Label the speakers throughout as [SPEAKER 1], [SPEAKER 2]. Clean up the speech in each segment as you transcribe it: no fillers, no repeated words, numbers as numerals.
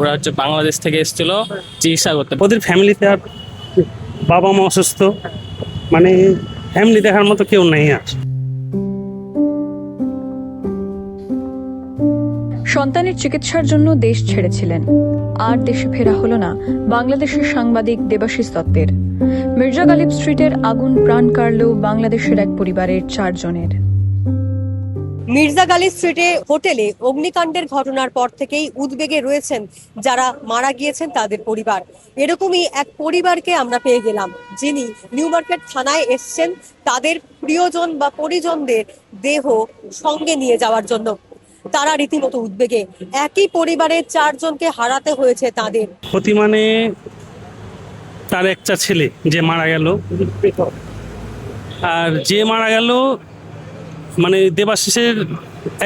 [SPEAKER 1] ওরা হচ্ছে বাংলাদেশ থেকে এসেছিল চিকিৎসা করতে। ওদের ফ্যামিলিতে আর বাবা মা অসুস্থ, মানে ফ্যামিলি দেখার মতো কেউ নেই আর।
[SPEAKER 2] সন্তানের চিকিৎসার জন্য দেশ ছেড়েছিলেন, আর দেশে ফেরা হলো না বাংলাদেশের সাংবাদিক দেবাশিস দত্তের। মির্জা গালিব স্ট্রিটের আগুন প্রাণ কাড়ল বাংলাদেশের এক পরিবারের 4 জনের।
[SPEAKER 3] মির্জা গালিব স্ট্রিটে হোটেলে অগ্নিকাণ্ডের ঘটনার পর থেকেই উদ্বেগে রয়েছেন যারা মারা গিয়েছেন তাদের পরিবার। এরকমই এক পরিবারকে আমরা পেয়ে গেলাম, যিনি নিউ মার্কেট থানায় এসছেন তাদের প্রিয়জন বা পরিজনদের দেহ সঙ্গে নিয়ে যাওয়ার জন্য। তারা রীতিমতো উদ্বেগে, একই পরিবারের 4 জনকে হারাতে হয়েছে তাদের।
[SPEAKER 1] ক্ষতি মানে তার একটা ছেলে যে মারা গেল, আর যে মারা গেল মানে দেবাশিসের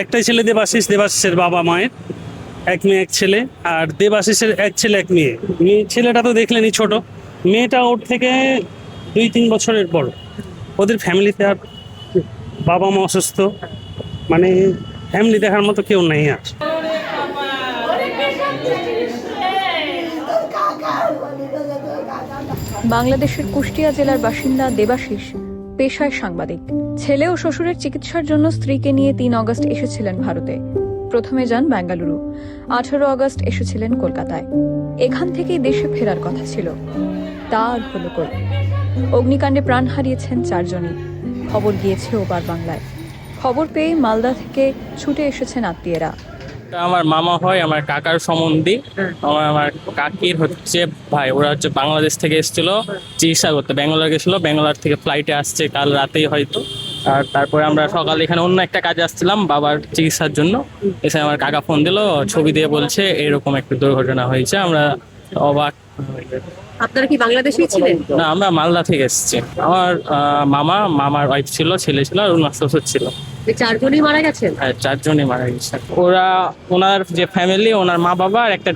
[SPEAKER 1] একটাই ছেলে, দেবাশিসের বাবা মায়ের এক মেয়ে এক ছেলে, আর দেবাশিসের এক ছেলে এক মেয়ে। ছেলেটা তো দেখলেনই ছোট, মেয়েটা ওর থেকে 2-3 বছরের বড়। ওদের ফ্যামিলিতে আর বাবা মা অসুস্থ, মানে ফ্যামিলি দেখার মতো কেউ নেই আর।
[SPEAKER 2] বাংলাদেশের কুষ্টিয়া জেলার বাসিন্দা দেবাশিস পেশায় সাংবাদিক। ছেলে ও শ্বশুরের চিকিৎসার জন্য স্ত্রীকে নিয়ে 3 অগস্ট এসেছিলেন ভারতে। প্রথমে যান বেঙ্গালুরু, 18 অগস্ট এসেছিলেন কলকাতায়। এখান থেকেই দেশে ফেরার কথা ছিল, তার হলো কই। অগ্নিকাণ্ডে প্রাণ হারিয়েছেন 4 জনই। খবর গিয়েছে ওপার বাংলায়। খবর পেয়ে মালদা থেকে ছুটে এসেছেন আত্মীয়রা।
[SPEAKER 1] আমার মামা হয়, আমার কাকার সম্বন্ধী, আমার কাকির হচ্ছে ভাই। ওরা হচ্ছে বাংলাদেশ থেকে এসেছিল চিকিৎসা করতে, ব্যাঙ্গালোর গেছিল, ব্যাঙ্গালোর থেকে ফ্লাইটে আসছে কাল রাতেই হয়তো। আর তারপরে আমরা সকালে এখানে অন্য একটা কাজে আসছিলাম বাবার চিকিৎসার জন্য। এসে আমার কাকা ফোন দিল, ছবি দিয়ে বলছে এরকম একটা দুর্ঘটনা হয়েছে। আমরা অবাক।
[SPEAKER 3] আপনারা কি বাংলাদেশেই ছিলেন?
[SPEAKER 1] না, আমরা মালদা থেকে এসেছি। আমার মামার ওয়াইফ ছিল, ছেলে ছিল, আর ওনার শ্বশুর ছিল।
[SPEAKER 3] 4 জনই মারা গেছেন?
[SPEAKER 1] হ্যাঁ, 4 জনই মারা গেছে। ওনার যে ফ্যামিলি, ওনার মা বাবা আর একটা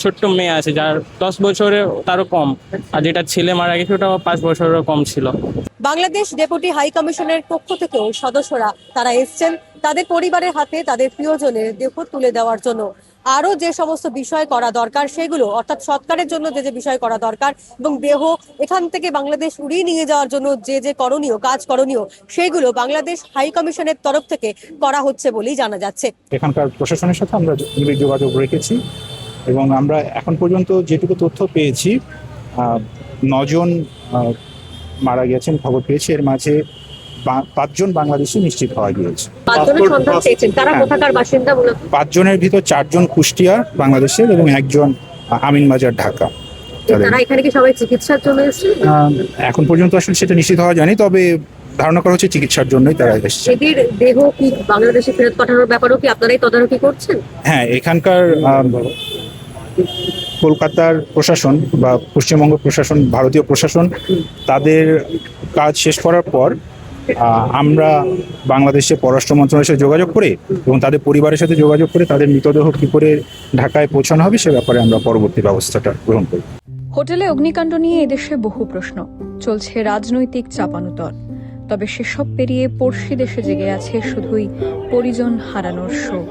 [SPEAKER 1] ছোট্ট মেয়ে আছে যার 10 বছরের তারও কম, আর যেটা ছেলে মারা গেছে ওটা 5 বছরেরও কম ছিল।
[SPEAKER 3] বাংলাদেশ ডেপুটি হাই কমিশনের পক্ষ থেকেও সদস্যরা তারা এসছেন তাদের পরিবারের হাতে তাদের প্রিয়জনের দেহ তুলে দেওয়ার জন্য। আরো যে সমস্ত বিষয় করা দরকার সেগুলো, অর্থাৎ সৎকারের জন্য যে বিষয় করা দরকার এবং দেহ এখান থেকে বাংলাদেশ উড়িয়ে নিয়ে যাওয়ার জন্য যে করণীয় সেগুলো বাংলাদেশ হাই কমিশনের তরফ থেকে করা হচ্ছে বলেই জানা যাচ্ছে।
[SPEAKER 4] এখানকার প্রশাসনের সাথে আমরা নিবিড় যোগাযোগ রেখেছি এবং আমরা এখন পর্যন্ত যেটুকু তথ্য পেয়েছি 9 জন মারা গেছেন খবর পেয়েছি। এর মাঝে 5 জন বাংলাদেশি নিশ্চিত হওয়া গিয়েছে। 5 জনের ভিতর 4 জন কুষ্টিয়ার বাংলাদেশের এবং 1 জন আমিনবাজার ঢাকা।
[SPEAKER 3] তারা এখানে কি সবাই চিকিৎসার জন্য এসেছেন?
[SPEAKER 4] এখন পর্যন্ত আসলে সেটা নিশ্চিত হওয়া যায়নি, তবে ধারণা করা হচ্ছে চিকিৎসার জন্যই তারা এসেছে।
[SPEAKER 3] এদের দেহ কি বাংলাদেশে ফেরত পাঠানোর ব্যাপারেও কি আপনারাই তদারকি করছেন?
[SPEAKER 4] হ্যাঁ, এখানকার কলকাতার প্রশাসন বা পশ্চিমবঙ্গ প্রশাসন, ভারতীয় প্রশাসন তাদের কাজ শেষ করার পর আমরা বাংলাদেশে পররাষ্ট্র মন্ত্রণালয়ের সাথে যোগাযোগ করে এবং তাদের পরিবারের সাথে যোগাযোগ করে তাদের মৃতদেহ কী করে ঢাকায় পৌঁছানো হবে সে ব্যাপারে আমরা পরবর্তী ব্যবস্থাটা গ্রহণ করি।
[SPEAKER 2] হোটেলে অগ্নিকাণ্ড নিয়ে এদেশে বহু প্রশ্ন, চলছে রাজনৈতিক চাপানুতর। তবে সেসব পেরিয়ে পড়শি দেশে জেগে আছে শুধুই পরিজন হারানোর শোক।